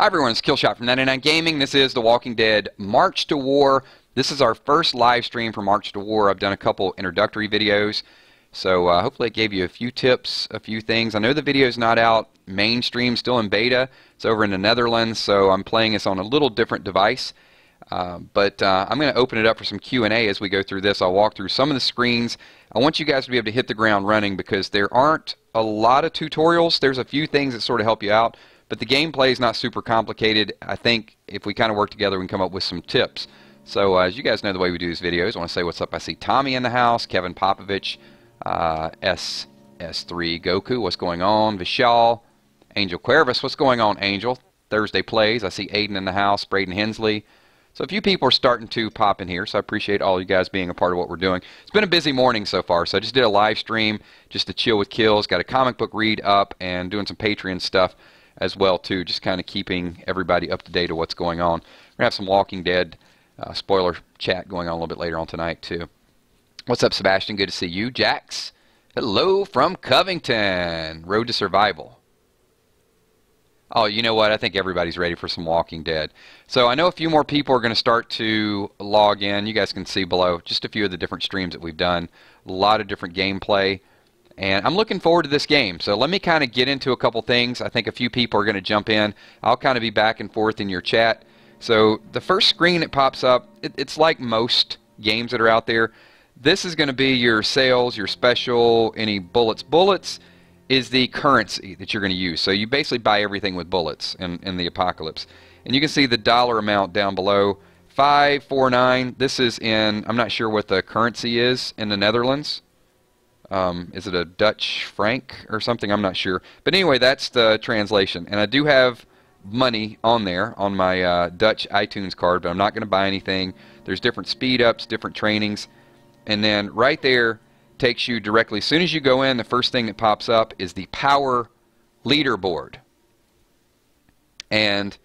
Hi everyone, it's Killshot from 99 Gaming. This is The Walking Dead March to War. This is our first live stream for March to War. I've done a couple introductory videos, so hopefully it gave you a few tips, a few things. I know the video's not out mainstream, still in beta. It's over in the Netherlands, so I'm playing this on a little different device. But I'm going to open it up for some Q&A as we go through this. I'll walk through some of the screens. I want you guys to be able to hit the ground running because there aren't a lot of tutorials. There's a few things that sort of help you out. But the gameplay is not super complicated. I think if we kind of work together, we can come up with some tips. So as you guys know the way we do these videos, I want to say what's up. I see Tommy in the house, Kevin Popovich, SS3 Goku, what's going on? Vishal, Angel Cuervas, what's going on, Angel? Thursday Plays, I see Aiden in the house, Braden Hensley. So a few people are starting to pop in here, so I appreciate all you guys being a part of what we're doing. It's been a busy morning so far, so I just did a live stream just to chill with kills, got a comic book read up, and doing some Patreon stuff as well too, just kind of keeping everybody up to date of what's going on. We're going to have some Walking Dead spoiler chat going on a little bit later on tonight too. What's up, Sebastian? Good to see you. Jax, hello from Covington. Road to Survival. Oh, you know what? I think everybody's ready for some Walking Dead. So I know a few more people are going to start to log in. You guys can see below just a few of the different streams that we've done. A lot of different gameplay. And I'm looking forward to this game. So let me kind of get into a couple things. I think a few people are going to jump in. I'll kind of be back and forth in your chat. So the first screen that pops up, it's like most games that are out there. This is going to be your sales, your special, any bullets. Bullets is the currency that you're going to use. So you basically buy everything with bullets in the apocalypse. And you can see the dollar amount down below. 549. This is in, I'm not sure what the currency is in the Netherlands. Is it a Dutch franc or something? I'm not sure. But anyway, that's the translation. And I do have money on there on my Dutch iTunes card, but I'm not going to buy anything. There's different speed ups, different trainings. And then right there takes you directly, as soon as you go in, the first thing that pops up is the power leaderboard. And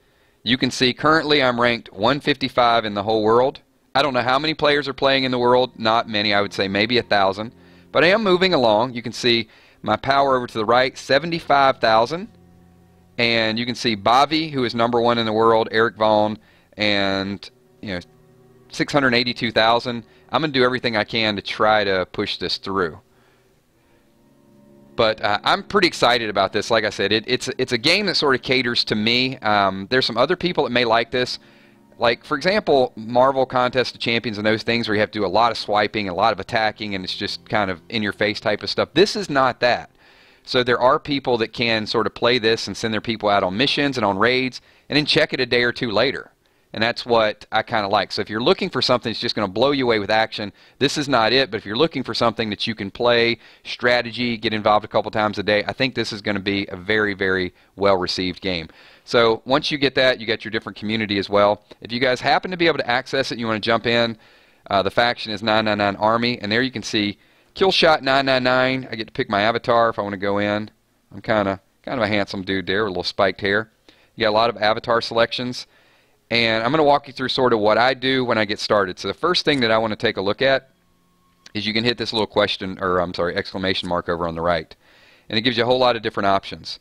you can see currently I'm ranked 155 in the whole world. I don't know how many players are playing in the world. Not many. I would say maybe 1,000. But I am moving along. You can see my power over to the right, 75,000. And you can see Bavi, who is #1 in the world, Eric Vaughn, and 682,000. I'm going to do everything I can to try to push this through. But I'm pretty excited about this. Like I said, it's a game that sort of caters to me. There's some other people that may like this. Like, for example, Marvel Contest of Champions and those things where you have to do a lot of swiping, a lot of attacking, and it's just kind of in-your-face type of stuff. This is not that. So there are people that can sort of play this and send their people out on missions and on raids and then check it a day or two later. And that's what I kind of like. So if you're looking for something that's just going to blow you away with action, this is not it. But if you're looking for something that you can play, strategy, get involved a couple times a day, I think this is going to be a very, very well-received game. So once you get that, you get your different community as well. If you guys happen to be able to access it and you want to jump in, the faction is 999 Army. And there you can see Killshot 999. I get to pick my avatar if I want to go in. I'm kind of a handsome dude there with a little spiked hair. You got a lot of avatar selections. And I'm going to walk you through sort of what I do when I get started. So the first thing that I want to take a look at is you can hit this little exclamation mark over on the right. And it gives you a whole lot of different options.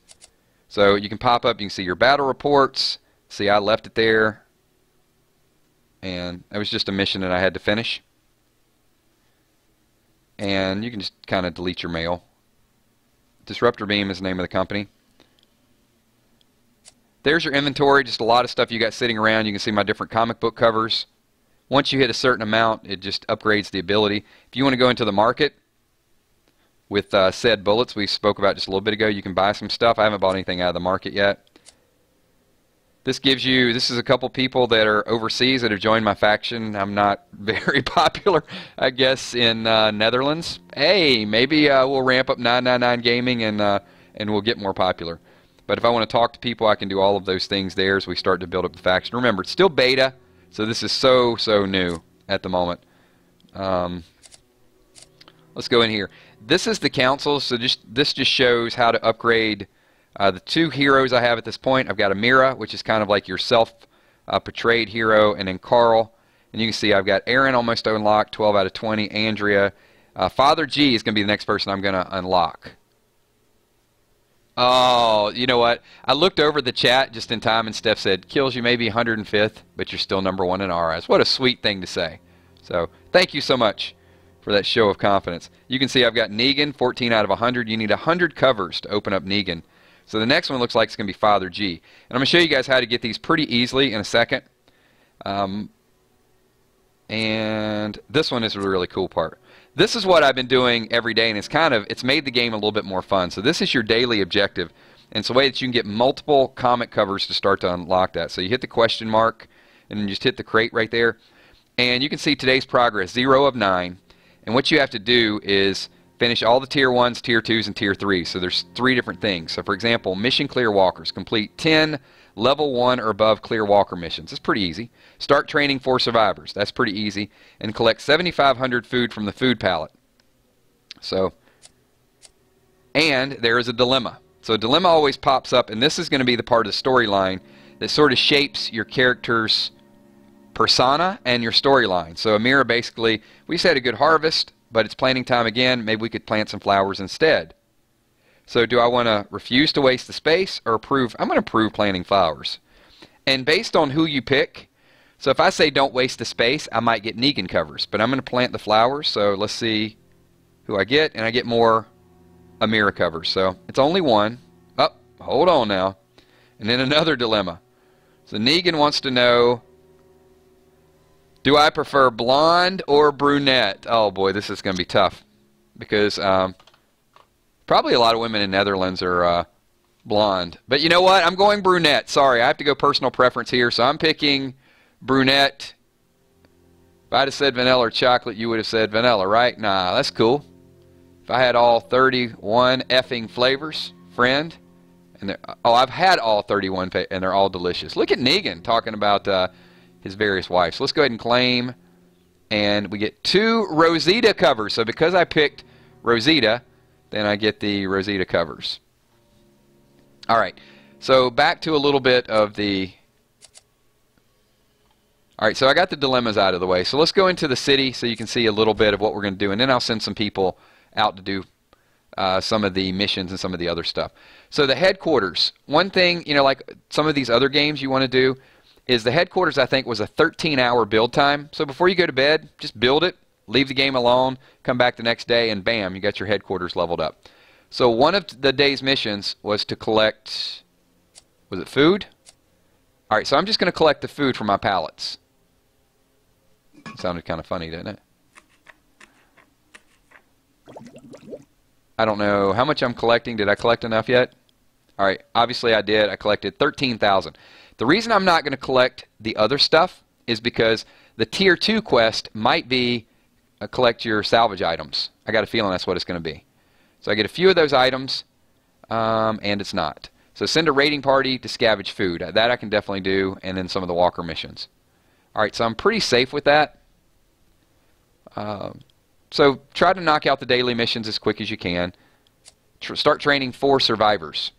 So you can pop up, you can see your battle reports. See, I left it there. And that was just a mission that I had to finish. And you can just kind of delete your mail. Disruptor Beam is the name of the company. There's your inventory, just a lot of stuff you got sitting around. You can see my different comic book covers. Once you hit a certain amount, it just upgrades the ability. If you want to go into the market with said bullets we spoke about just a little bit ago, you can buy some stuff. I haven't bought anything out of the market yet. This is a couple people that are overseas that have joined my faction. I'm not very popular, I guess, in Netherlands. Hey, maybe we'll ramp up 999 Gaming and we'll get more popular. But if I want to talk to people, I can do all of those things there as we start to build up the faction. Remember, it's still beta, so this is so new at the moment. Let's go in here. This is the council, so this just shows how to upgrade the two heroes I have at this point. I've got Amira, which is kind of like your self-portrayed hero, and then Carl. And you can see I've got Aaron almost unlocked, 12 out of 20. Andrea. Father G is going to be the next person I'm going to unlock. Oh, you know what? I looked over the chat just in time, and Steph said, "Kills, you may be 105th, but you're still #1 in our eyes." What a sweet thing to say. So thank you so much for that show of confidence. You can see I've got Negan, 14 out of 100. You need 100 covers to open up Negan. So the next one looks like it's going to be Father G. And I'm going to show you guys how to get these pretty easily in a second. And this one is the really cool part. This is what I've been doing every day, and it's made the game a little bit more fun. So this is your daily objective, and it's a way that you can get multiple comic covers to start to unlock that. So you hit the question mark, and then just hit the crate right there, and you can see today's progress, 0 of 9. And what you have to do is finish all the Tier 1s, Tier 2s, and Tier 3s. So there's 3 different things. So for example, Mission Clear Walkers. Complete 10 Level 1 or above Clear Walker missions. It's pretty easy. Start training for survivors. That's pretty easy. And collect 7,500 food from the food pallet. So, and there is a dilemma. So a dilemma always pops up, and this is going to be the part of the storyline that sort of shapes your character's persona and your storyline. So Amira basically, we just had a good harvest, but it's planting time again. Maybe we could plant some flowers instead. So do I want to refuse to waste the space or approve? I'm going to approve planting flowers. And based on who you pick, so if I say don't waste the space, I might get Negan covers, but I'm going to plant the flowers. So let's see who I get, and I get more Amira covers. So it's only one. Oh, hold on now. And then another dilemma. So Negan wants to know, do I prefer blonde or brunette? Oh boy, this is going to be tough because probably a lot of women in Netherlands are blonde. But you know what? I'm going brunette. Sorry, I have to go personal preference here, so I'm picking brunette. If I'd have said vanilla or chocolate, you would have said vanilla, right? Nah, that's cool. If I had all 31 effing flavors, friend, and I've had all 31, and they're all delicious. Look at Negan talking about his various wives. So let's go ahead and claim, and we get 2 Rosita covers. So because I picked Rosita, then I get the Rosita covers. All right, so back to a little bit of the... All right, so I got the dilemmas out of the way. So let's go into the city so you can see a little bit of what we're going to do, and then I'll send some people out to do some of the missions and some of the other stuff. So the headquarters, one thing, you know, like some of these other games you want to do is the headquarters, I think, was a 13-hour build time. So before you go to bed, just build it. Leave the game alone, come back the next day, and bam, you got your headquarters leveled up. So one of the day's missions was to collect, was it food? All right, so I'm just going to collect the food from my pallets. It sounded kind of funny, didn't it? I don't know how much I'm collecting. Did I collect enough yet? All right, obviously I did. I collected 13,000. The reason I'm not going to collect the other stuff is because the Tier 2 quest might be collect your salvage items. I got a feeling that's what it's going to be. So I get a few of those items, and it's not. So send a raiding party to scavenge food. That I can definitely do, and then some of the walker missions. All right, so I'm pretty safe with that. So try to knock out the daily missions as quick as you can. Start training for survivors.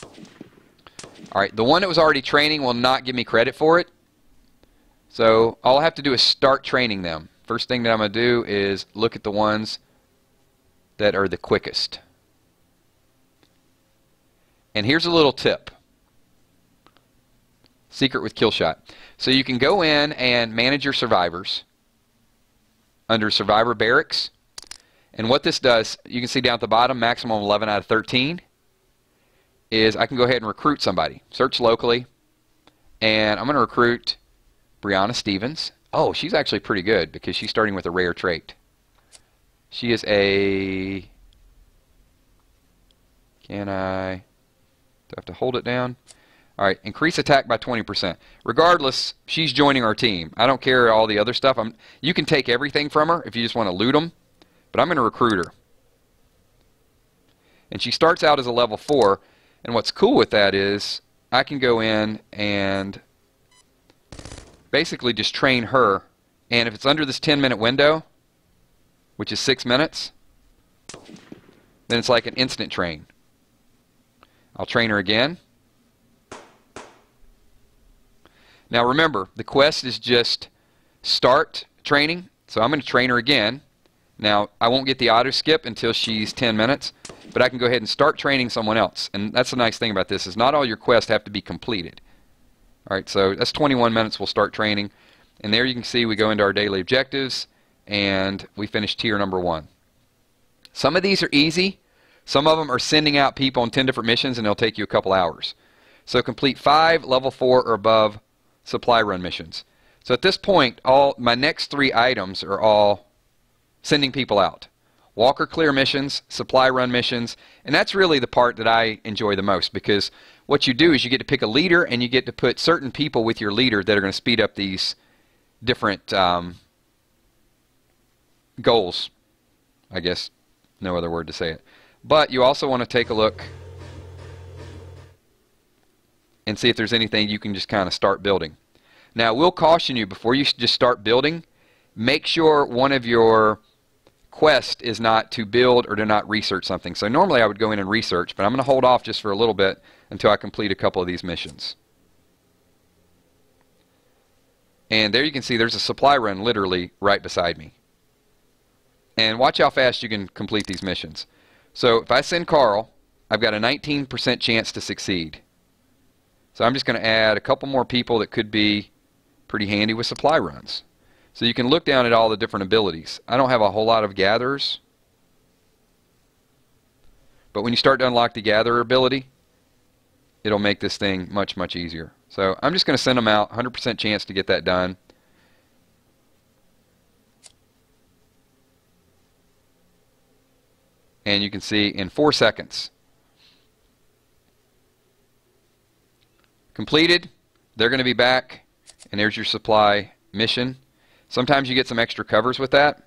All right, the one that was already training will not give me credit for it. So all I have to do is start training them. First thing that I'm going to do is look at the ones that are the quickest. And here's a little tip. Secret with Killshot. So you can go in and manage your survivors under Survivor Barracks. And what this does, you can see down at the bottom, maximum 11 out of 13, is I can go ahead and recruit somebody. Search locally. And I'm going to recruit Brianna Stevens. Oh, she's actually pretty good because she's starting with a rare trait. She is a... Do I have to hold it down? All right, increase attack by 20%. Regardless, she's joining our team. I don't care all the other stuff. You can take everything from her if you just want to loot them, but I'm going to recruit her. And she starts out as a level 4, and what's cool with that is I can go in and basically just train her, and if it's under this 10-minute window, which is 6 minutes, then it's like an instant train. I'll train her again. Now remember, the quest is just start training, so I'm going to train her again. Now, I won't get the auto skip until she's 10 minutes, but I can go ahead and start training someone else. And that's the nice thing about this, is not all your quests have to be completed. All right, so that's 21 minutes. We'll start training. And there you can see we go into our daily objectives, and we finish tier number 1. Some of these are easy. Some of them are sending out people on 10 different missions, and they'll take you a couple hours. So complete 5 level 4 or above supply run missions. So at this point, all my next 3 items are all sending people out. Walker clear missions, supply run missions, and that's really the part that I enjoy the most, because what you do is you get to pick a leader, and you get to put certain people with your leader that are going to speed up these different goals. I guess no other word to say it. But you also want to take a look and see if there's anything you can just kind of start building. Now, we'll caution you before you just start building, make sure one of your quest is not to build or to not research something. So normally I would go in and research, but I'm going to hold off just for a little bit until I complete a couple of these missions. And there you can see there's a supply run literally right beside me. And watch how fast you can complete these missions. So if I send Carl, I've got a 19% chance to succeed. So I'm just going to add a couple more people that could be pretty handy with supply runs. So you can look down at all the different abilities. I don't have a whole lot of gatherers, but when you start to unlock the gatherer ability, it'll make this thing much, much easier. So I'm just going to send them out, 100% chance to get that done. And you can see in 4 seconds. Completed. They're going to be back, and there's your supply mission. Sometimes you get some extra covers with that.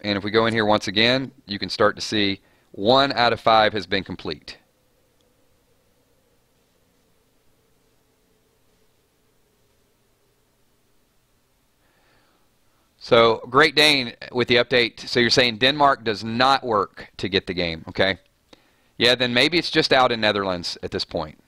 And if we go in here once again, you can start to see 1 out of 5 has been complete. So, Great Dane with the update. So you're saying Denmark does not work to get the game, okay? Yeah, then maybe it's just out in Netherlands at this point.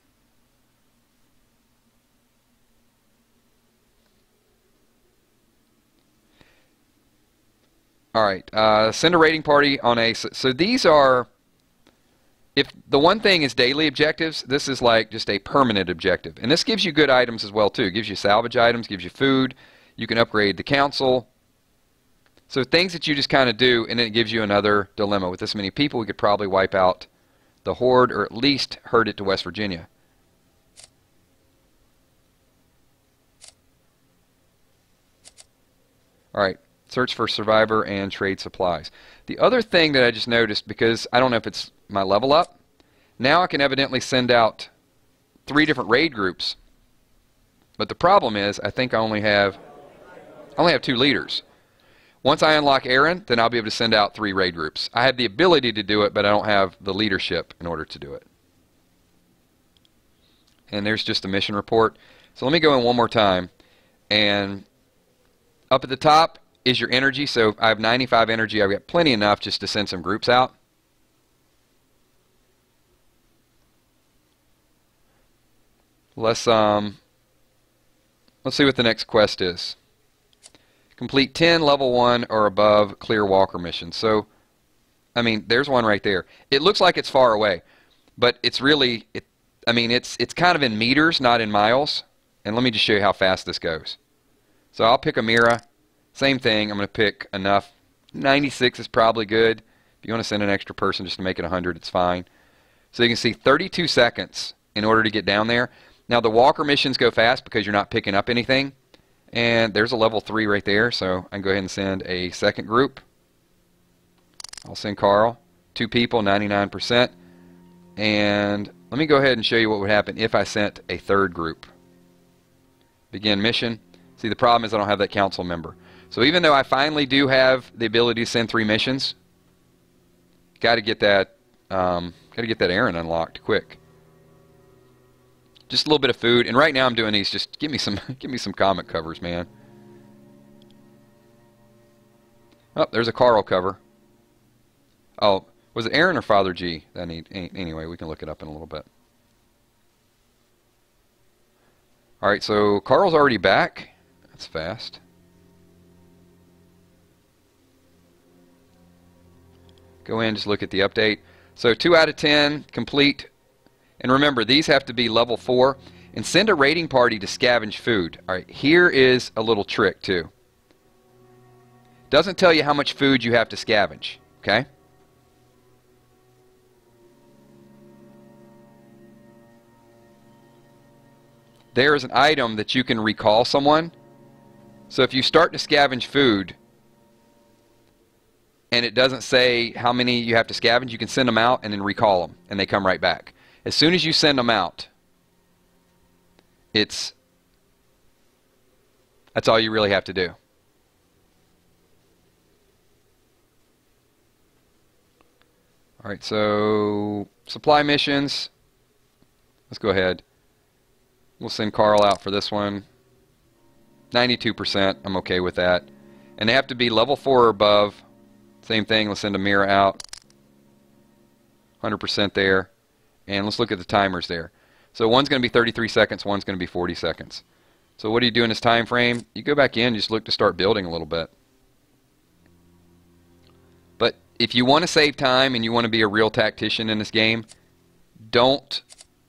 All right, send a raiding party on a... So these are... If the one thing is daily objectives, this is like just a permanent objective. And this gives you good items as well, too. It gives you salvage items, gives you food. You can upgrade the council. So things that you just kind of do, and then it gives you another dilemma. With this many people, we could probably wipe out the horde, or at least herd it to West Virginia. All right. Search for survivor and trade supplies. The other thing that I just noticed, because I don't know if it's my level up, now I can evidently send out 3 different raid groups. But the problem is, I think I only have 2 leaders. Once I unlock Aaron, then I'll be able to send out 3 raid groups. I have the ability to do it, but I don't have the leadership in order to do it. And there's just a mission report. So let me go in one more time. And up at the top is your energy. So I have 95 energy. I've got plenty enough just to send some groups out. Let's see what the next quest is. Complete 10 level 1 or above clear walker missions. So, I mean, there's one right there. It looks like it's far away, but it's really, it's kind of in meters, not in miles. And let me just show you how fast this goes. So I'll pick a Mira. Same thing. I'm going to pick enough. 96 is probably good. If you want to send an extra person just to make it 100, it's fine. So you can see 32 seconds in order to get down there. Now the walker missions go fast because you're not picking up anything. And there's a level 3 right there, so I can go ahead and send a second group. I'll send Carl. 2 people, 99%. And let me go ahead and show you what would happen if I sent a third group. Begin mission. See, the problem is I don't have that council member. So even though I finally do have the ability to send 3 missions, got to get that Aaron unlocked quick. Just a little bit of food, and right now I'm doing these. Just give me some comic covers, man. Oh, there's a Carl cover. Oh, was it Aaron or Father G? Anyway, we can look it up in a little bit. All right, so Carl's already back. That's fast. Go in, just look at the update. So 2 out of 10 complete. And remember, these have to be level 4. And send a raiding party to scavenge food. All right, here is a little trick too. Doesn't tell you how much food you have to scavenge, okay? There is an item that you can recall someone. So if you start to scavenge food and it doesn't say how many you have to scavenge, you can send them out and then recall them, and they come right back. As soon as you send them out, that's all you really have to do. All right, so supply missions. Let's go ahead. We'll send Carl out for this one. 92%, I'm okay with that. And they have to be level 4 or above. Same thing, let's send Amira out. 100% there. And let's look at the timers there. So one's going to be 33 seconds, one's going to be 40 seconds. So what do you do in this time frame? You go back in, just look to start building a little bit. But if you want to save time and you want to be a real tactician in this game, don't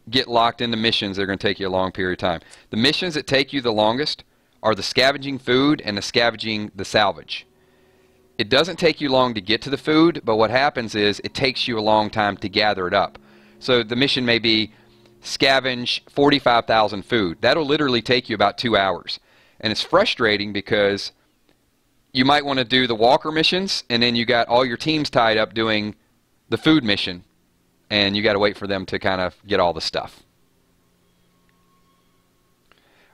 get locked into missions that are going to take you a long period of time. The missions that take you the longest are the scavenging food and the scavenging the salvage. It doesn't take you long to get to the food, but what happens is it takes you a long time to gather it up. So the mission may be scavenge 45,000 food. That'll literally take you about 2 hours. And it's frustrating because you might want to do the walker missions, and then you got all your teams tied up doing the food mission, and you got to wait for them to kind of get all the stuff.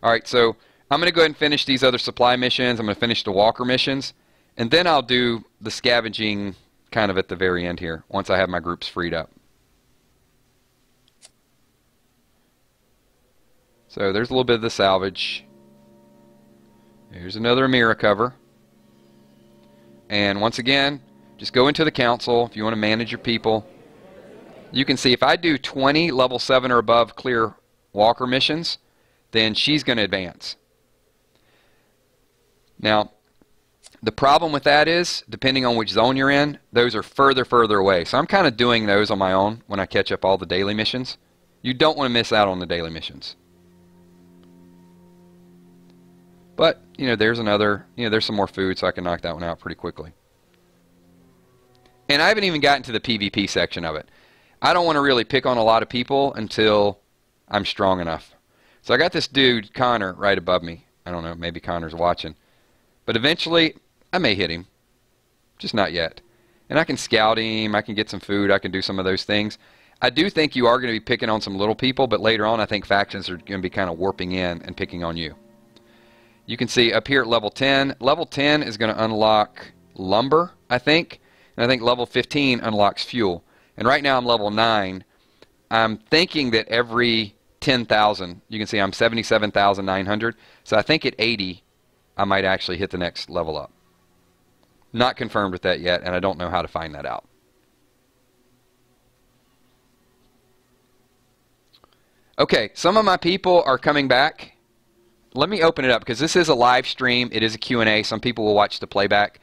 All right, so I'm going to go ahead and finish these other supply missions. I'm going to finish the walker missions, and then I'll do the scavenging kind of at the very end here, once I have my groups freed up. So there's a little bit of the salvage. Here's another Amira cover. And once again, just go into the council if you want to manage your people. You can see if I do 20 level 7 or above clear walker missions, then she's going to advance. Now, the problem with that is, depending on which zone you're in, those are further away. So I'm kind of doing those on my own when I catch up all the daily missions. You don't want to miss out on the daily missions. But, you know, there's another, there's some more food, so I can knock that one out pretty quickly. And I haven't even gotten to the PvP section of it. I don't want to really pick on a lot of people until I'm strong enough. So I got this dude, Connor, right above me. I don't know, maybe Connor's watching. But eventually, I may hit him. Just not yet. And I can scout him, I can get some food, I can do some of those things. I do think you are going to be picking on some little people, but later on I think factions are going to be kind of warping in and picking on you. You can see up here at level 10, level 10 is going to unlock lumber, I think. And I think level 15 unlocks fuel. And right now I'm level 9. I'm thinking that every 10,000, you can see I'm 77,900. So I think at 80, I might actually hit the next level up. Not confirmed with that yet, and I don't know how to find that out. Okay, some of my people are coming back. Let me open it up because this is a live stream. It is a Q&A. Some people will watch the playback.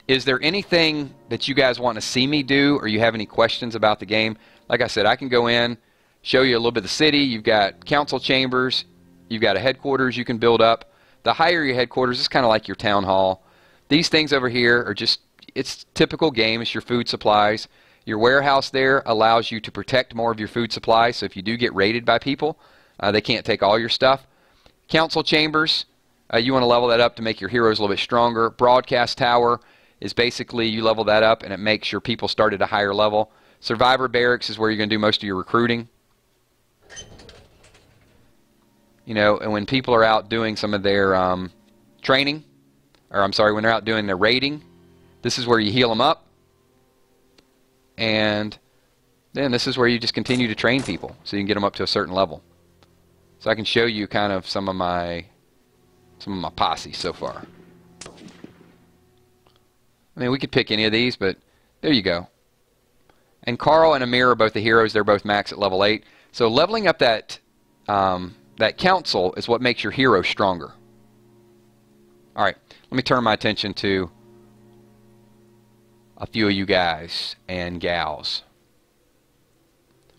Is there anything that you guys want to see me do, or you have any questions about the game? Like I said, I can go in, show you a little bit of the city. You've got council chambers. You've got a headquarters you can build up. The higher your headquarters, it's kind of like your town hall. These things over here are just, it's typical game. It's your food supplies. Your warehouse there allows you to protect more of your food supplies. So if you do get raided by people, they can't take all your stuff. Council chambers, you want to level that up to make your heroes a little bit stronger. Broadcast tower is basically you level that up and it makes your people start at a higher level. Survivor barracks is where you're going to do most of your recruiting. And when people are out doing some of their training, or I'm sorry, when they're out doing their raiding, this is where you heal them up. And then this is where you just continue to train people so you can get them up to a certain level. So I can show you kind of some of my posse so far. I mean, we could pick any of these, but there you go. And Carl and Amir are both the heroes. They're both max at level 8. So leveling up that council is what makes your hero stronger. All right, let me turn my attention to a few of you guys and gals.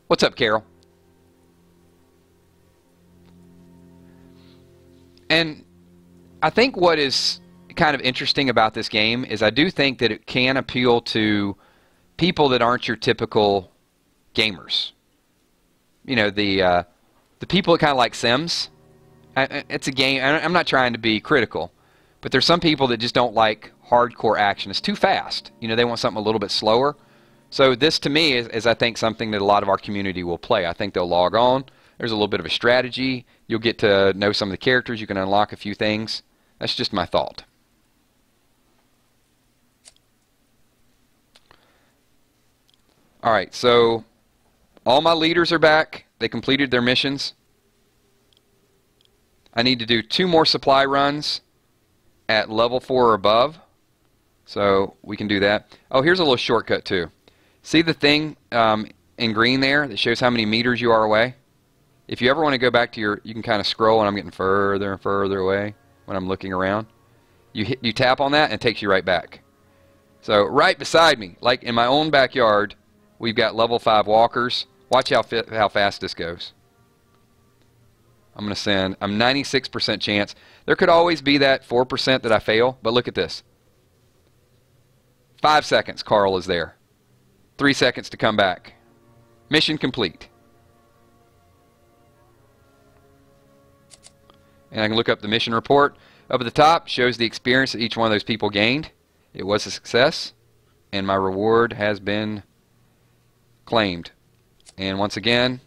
What's up, Carol? And I think what is kind of interesting about this game is I do think that it can appeal to people that aren't your typical gamers. You know, the people that kind of like Sims. It's a game. I'm not trying to be critical, but there's some people that just don't like hardcore action. It's too fast. You know, they want something a little bit slower. So this, to me, is I think something that a lot of our community will play. I think they'll log on. There's a little bit of a strategy. You'll get to know some of the characters. You can unlock a few things. That's just my thought. All right, so all my leaders are back. They completed their missions. I need to do 2 more supply runs at level 4 or above. So we can do that. Oh, here's a little shortcut too. See the thing in green there that shows how many meters you are away? If you ever want to go back to your, you can kind of scroll, and I'm getting further and further away when I'm looking around. You tap on that and it takes you right back. So right beside me, like in my own backyard, we've got level 5 walkers. Watch how fast this goes. I'm going to send, I'm 96% chance. There could always be that 4% that I fail, but look at this. 5 seconds, Carl is there. 3 seconds to come back. Mission complete. And I can look up the mission report. Up at the top shows the experience that each one of those people gained. It was a success, and my reward has been claimed. And once again,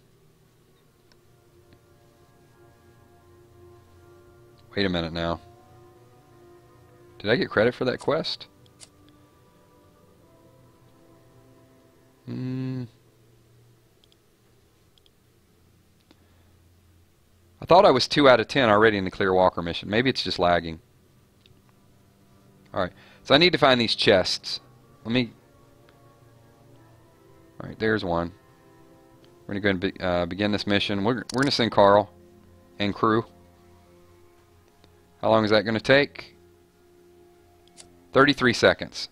wait a minute now. Did I get credit for that quest? I thought I was 2 out of 10 already in the Clear Walker mission. Maybe it's just lagging. Alright, so I need to find these chests. Alright, there's one. We're going to go and begin this mission. We're going to send Carl and crew. How long is that going to take? 33 seconds.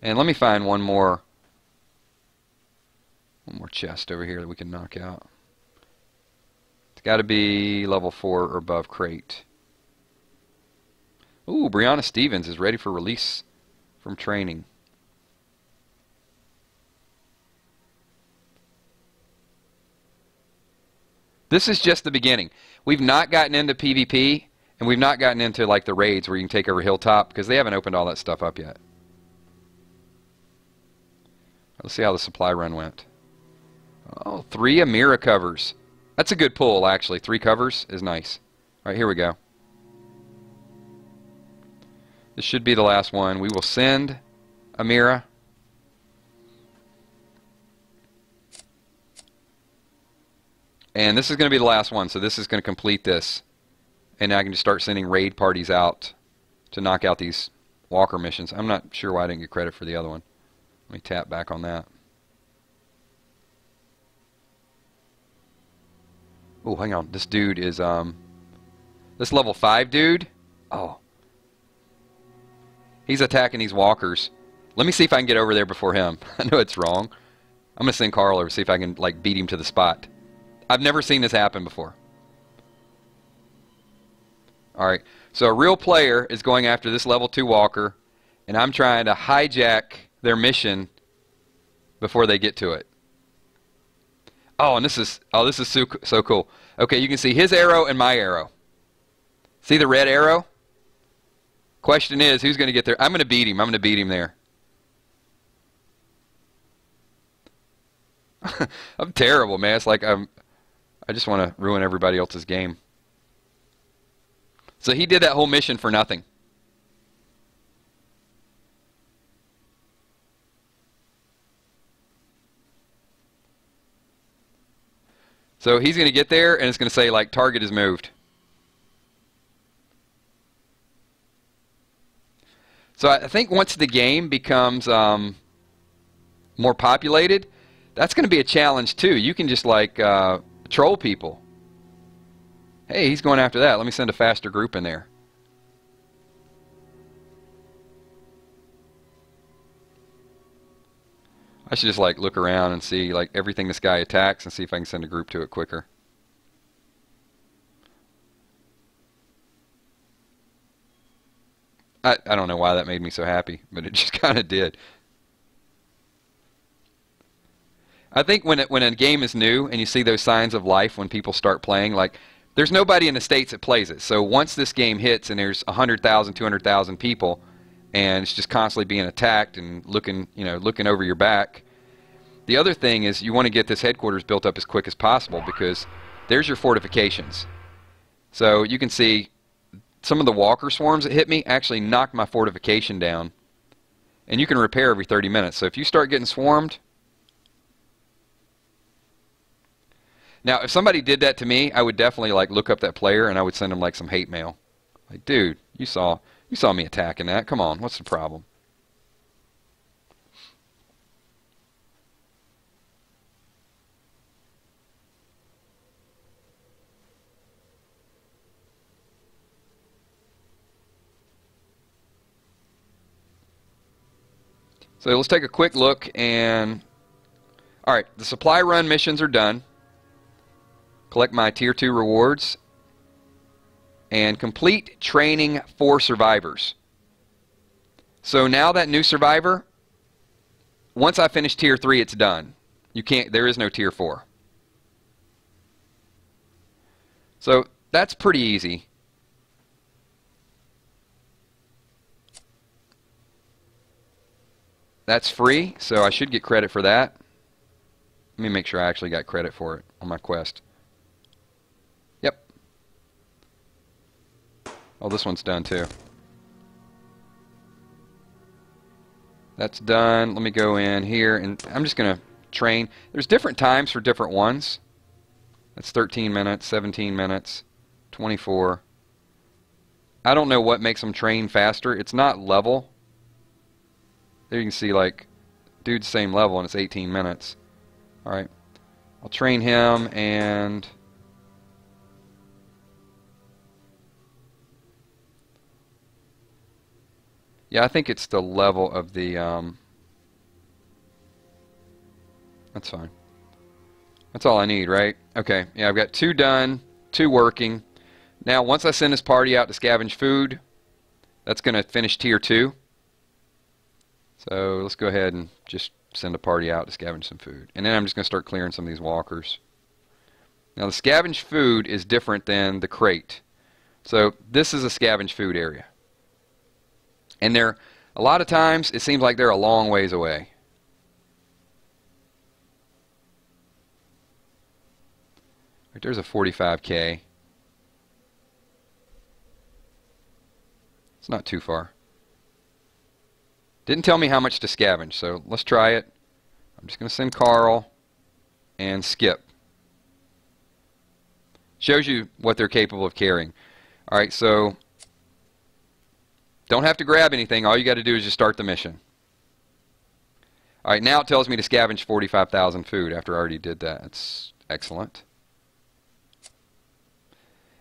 And let me find one more chest over here that we can knock out. It's got to be level 4 or above crate. Ooh, Brianna Stevens is ready for release from training. This is just the beginning. We've not gotten into PvP, and we've not gotten into like the raids where you can take over Hilltop, because they haven't opened all that stuff up yet. Let's see how the supply run went. Oh, 3 Amira covers. That's a good pull, actually. 3 covers is nice. All right, here we go. This should be the last one. We will send Amira. And this is going to be the last one, so this is going to complete this. And now I can just start sending raid parties out to knock out these walker missions. I'm not sure why I didn't get credit for the other one. Let me tap back on that. Oh, hang on. This dude is, this level 5 dude, oh. He's attacking these walkers. Let me see if I can get over there before him. I know it's wrong. I'm going to send Carl over, see if I can, like, beat him to the spot. I've never seen this happen before. Alright, so a real player is going after this level 2 walker, and I'm trying to hijack their mission before they get to it. Oh, and this is so cool. Okay, you can see his arrow and my arrow. See the red arrow? Question is, who's going to get there? I'm going to beat him. I'm going to beat him there. I'm terrible, man. It's like I just want to ruin everybody else's game. So he did that whole mission for nothing. So he's going to get there, and it's going to say, like, target is moved. So I think once the game becomes more populated, that's going to be a challenge, too. You can just, like, troll people. Hey, he's going after that. Let me send a faster group in there. I should just like look around and see like everything this guy attacks and see if I can send a group to it quicker. I don't know why that made me so happy, but it just kind of did. I think when a game is new and you see those signs of life when people start playing, like there's nobody in the States that plays it. So once this game hits and there's 100,000, 200,000 people, and it's just constantly being attacked and looking over your back. The other thing is you want to get this headquarters built up as quick as possible because there's your fortifications. So you can see some of the walker swarms that hit me actually knocked my fortification down. And you can repair every 30 minutes. So if you start getting swarmed... Now, if somebody did that to me, I would definitely like look up that player and I would send them like some hate mail. Like, dude, you saw me attacking that. Come on, what's the problem? So let's take a quick look and... Alright, the supply run missions are done. Collect my Tier 2 rewards. And complete training for survivors. So now that new survivor, once I finish Tier 3, it's done. There is no Tier 4. So that's pretty easy. That's free, so I should get credit for that. Let me make sure I actually got credit for it on my quest. Yep. Oh, this one's done too. That's done. Let me go in here, and I'm just going to train. There's different times for different ones. That's 13 minutes, 17 minutes, 24. I don't know what makes them train faster. It's not level. There you can see, like, dude's same level, and it's 18 minutes. Alright. I'll train him, and... yeah, I think it's the level of the... That's fine. That's all I need, right? Okay, yeah, I've got 2 done, 2 working. Now, once I send this party out to scavenge food, that's going to finish Tier 2. So let's go ahead and just send a party out to scavenge some food. And then I'm just going to start clearing some of these walkers. Now the scavenge food is different than the crate. So this is a scavenge food area. And a lot of times it seems like they're a long ways away. Right, there's a 45K. It's not too far. Didn't tell me how much to scavenge, so let's try it. I'm just going to send Carl and Skip. Shows you what they're capable of carrying. Alright, so don't have to grab anything. All you got to do is just start the mission. Alright, now it tells me to scavenge 45,000 food after I already did that. That's excellent.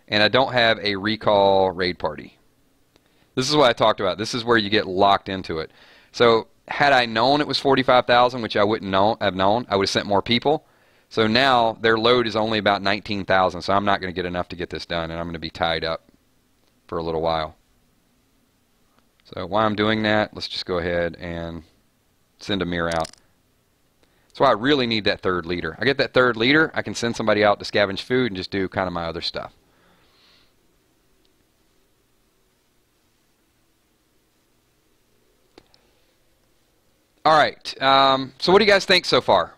And I don't have a recall raid party. This is what I talked about. This is where you get locked into it. So had I known it was 45,000, which I wouldn't have known, I would have sent more people. So now their load is only about 19,000, so I'm not going to get enough to get this done, and I'm going to be tied up for a little while. So while I'm doing that, let's just go ahead and send Amir out. That's why I really need that 3rd leader. I get that 3rd leader, I can send somebody out to scavenge food and just do kind of my other stuff. Alright, so what do you guys think so far?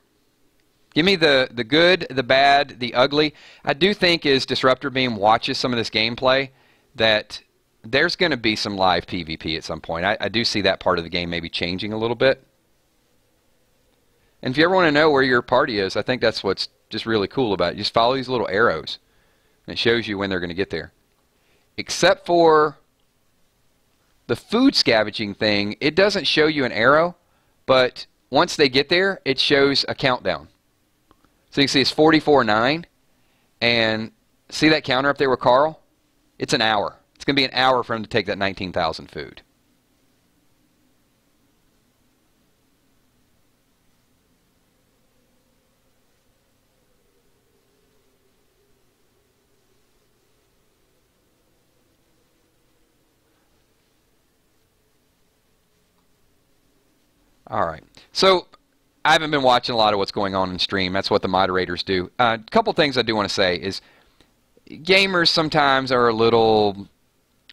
Give me the good, the bad, the ugly. I do think as Disruptor Beam watches some of this gameplay that there's going to be some live PvP at some point. I do see that part of the game maybe changing a little bit. And if you ever want to know where your party is, I think that's what's just really cool about it. You just follow these little arrows, and it shows you when they're going to get there. Except for the food scavenging thing, it doesn't show you an arrow. But once they get there, it shows a countdown. So you can see it's 44:09. And see that counter up there with Carl? It's an hour. It's going to be an hour for him to take that 19,000 food. All right. So I haven't been watching a lot of what's going on in stream. That's what the moderators do. A couple things I do want to say is gamers sometimes are a little,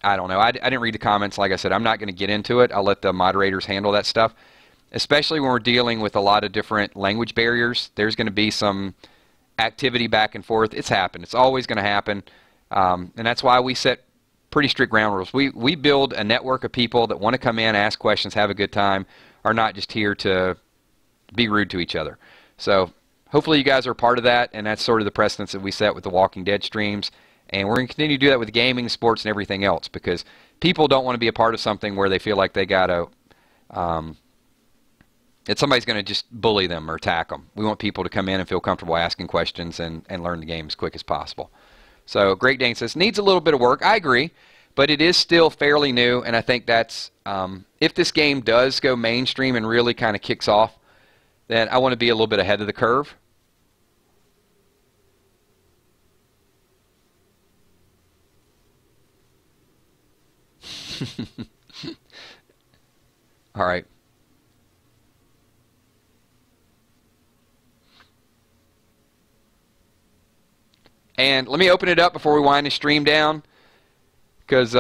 I don't know. I didn't read the comments. Like I said, I'm not going to get into it. I'll let the moderators handle that stuff, especially when we're dealing with a lot of different language barriers. There's going to be some activity back and forth. It's happened. It's always going to happen. And that's why we set pretty strict ground rules. We build a network of people that want to come in, ask questions, have a good time, are not just here to be rude to each other. So hopefully you guys are part of that, and that's sort of the precedence that we set with the Walking Dead streams. And we're going to continue to do that with gaming, sports, and everything else, because people don't want to be a part of something where they feel like they got to, that somebody's going to just bully them or attack them. We want people to come in and feel comfortable asking questions and learn the game as quick as possible. So Great Dane says, needs a little bit of work. I agree, but it is still fairly new, and I think that's, if this game does go mainstream and really kind of kicks off, then I want to be a little bit ahead of the curve. All right. And let me open it up before we wind the stream down, because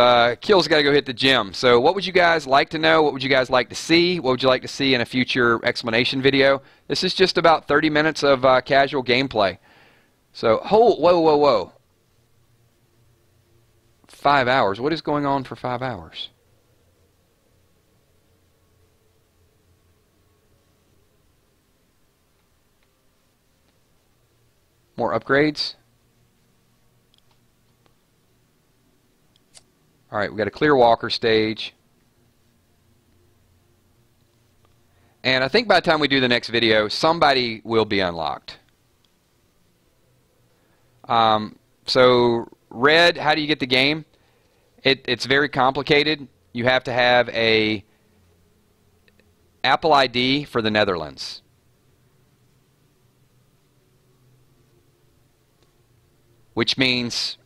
Kill's got to go hit the gym. So what would you guys like to know? What would you guys like to see? What would you like to see in a future explanation video? This is just about 30 minutes of casual gameplay. So, whoa. 5 hours. What is going on for 5 hours? More upgrades. All right, we got a clear walker stage. And I think by the time we do the next video, somebody will be unlocked. So, Red, how do you get the game? It's very complicated. You have to have a Apple ID for the Netherlands. Which means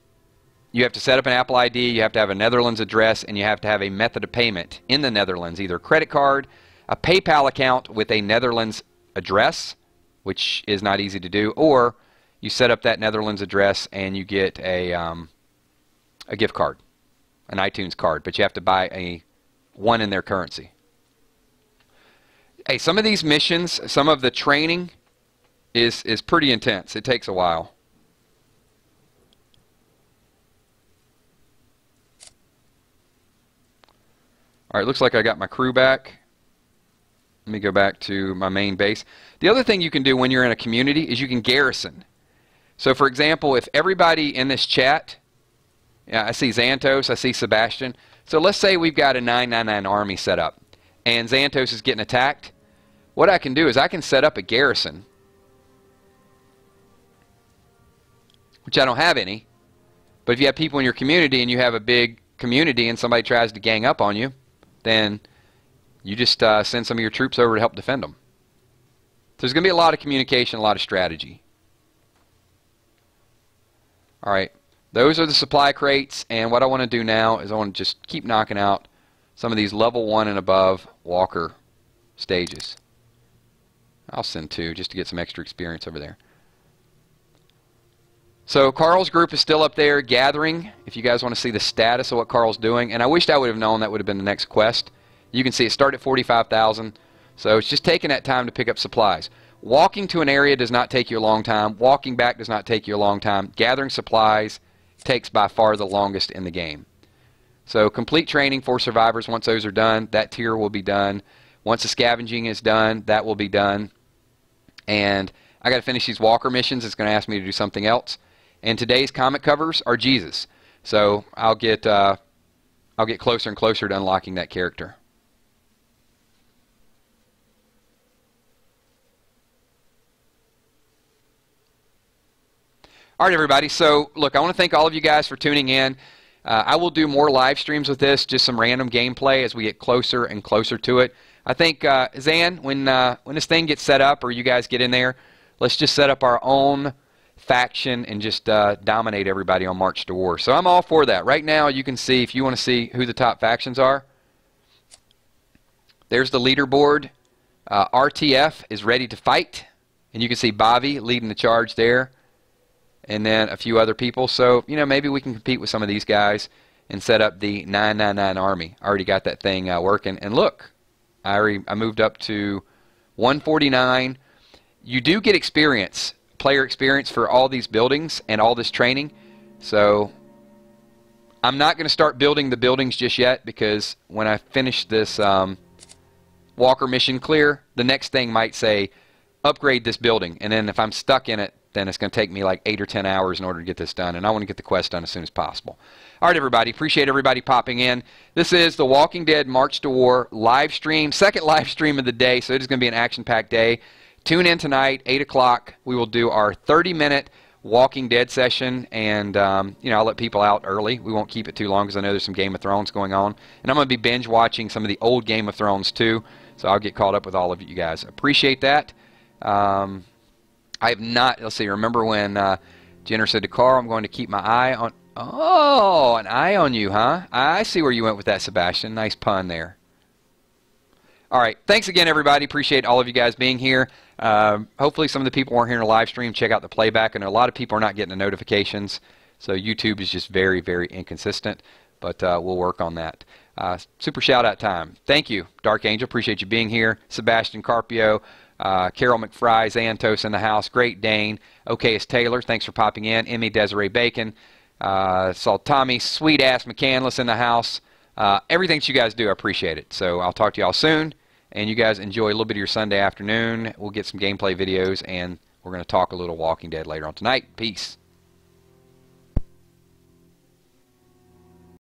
you have to set up an Apple ID, you have to have a Netherlands address, and you have to have a method of payment in the Netherlands, either a credit card, a PayPal account with a Netherlands address, which is not easy to do, or you set up that Netherlands address and you get a gift card, an iTunes card, but you have to buy one in their currency. Hey, some of these missions, some of the training is pretty intense. It takes a while. All right, looks like I got my crew back. Let me go back to my main base. The other thing you can do when you're in a community is you can garrison. So, for example, if everybody in this chat, yeah, I see Xantos, I see Sebastian. So let's say we've got a 999 army set up, and Xantos is getting attacked. What I can do is I can set up a garrison, which I don't have any. But if you have people in your community and you have a big community and somebody tries to gang up on you, then you just send some of your troops over to help defend them. So there's going to be a lot of communication, a lot of strategy. All right, those are the supply crates, and what I want to do now is I want to just keep knocking out some of these level 1 and above walker stages. I'll send 2 just to get some extra experience over there. So Carl's group is still up there gathering, if you guys want to see the status of what Carl's doing. And I wished I would have known that would have been the next quest. You can see it started at 45,000. So it's just taking that time to pick up supplies. Walking to an area does not take you a long time. Walking back does not take you a long time. Gathering supplies takes by far the longest in the game. So complete training for survivors. Once those are done, that tier will be done. Once the scavenging is done, that will be done. And I got to finish these walker missions. It's going to ask me to do something else. And today's comic covers are Jesus. So I'll get closer and closer to unlocking that character. All right, everybody. So, look, I want to thank all of you guys for tuning in. I will do more live streams with this, just some random gameplay as we get closer and closer to it. I think, Zan, when this thing gets set up or you guys get in there, let's just set up our own faction and just dominate everybody on March to War. So I'm all for that. Right now, you can see, if you want to see who the top factions are, there's the leaderboard RTF is ready to fight, and you can see Bobby leading the charge there, and then a few other people. So, you know, maybe we can compete with some of these guys and set up the 999 Army. I already got that thing working. And look, I moved up to 149. You do get experience, player experience for all these buildings and all this training. So I'm not going to start building the buildings just yet, because when I finish this Walker mission clear, the next thing might say upgrade this building. And then if I'm stuck in it, then it's going to take me like 8 or 10 hours in order to get this done. And I want to get the quest done as soon as possible. All right, everybody. Appreciate everybody popping in. This is the Walking Dead March to War live stream, second live stream of the day. So it is going to be an action-packed day. Tune in tonight, 8 o'clock. We will do our 30-minute Walking Dead session. And, you know, I'll let people out early. We won't keep it too long because I know there's some Game of Thrones going on. And I'm going to be binge watching some of the old Game of Thrones too. So I'll get caught up with all of you guys. Appreciate that. I have not, let's see, remember when Jenner said to Carl, I'm going to keep my eye on, oh, an eye on you, huh? I see where you went with that, Sebastian. Nice pun there. All right, thanks again, everybody. Appreciate all of you guys being here. Hopefully some of the people weren't here in the live stream. Check out the playback. And a lot of people are not getting the notifications. So YouTube is just very, very inconsistent. But we'll work on that. Super shout-out time. Thank you, Dark Angel. Appreciate you being here. Sebastian Carpio. Carol McFry, Xantos in the house, Great Dane, OKS Taylor, thanks for popping in, Emmy Desiree Bacon, saw Tommy, Sweet Ass McCandless in the house. Everything that you guys do, I appreciate it. So I'll talk to y'all soon, and you guys enjoy a little bit of your Sunday afternoon. We'll get some gameplay videos, and we're going to talk a little Walking Dead later on tonight. Peace.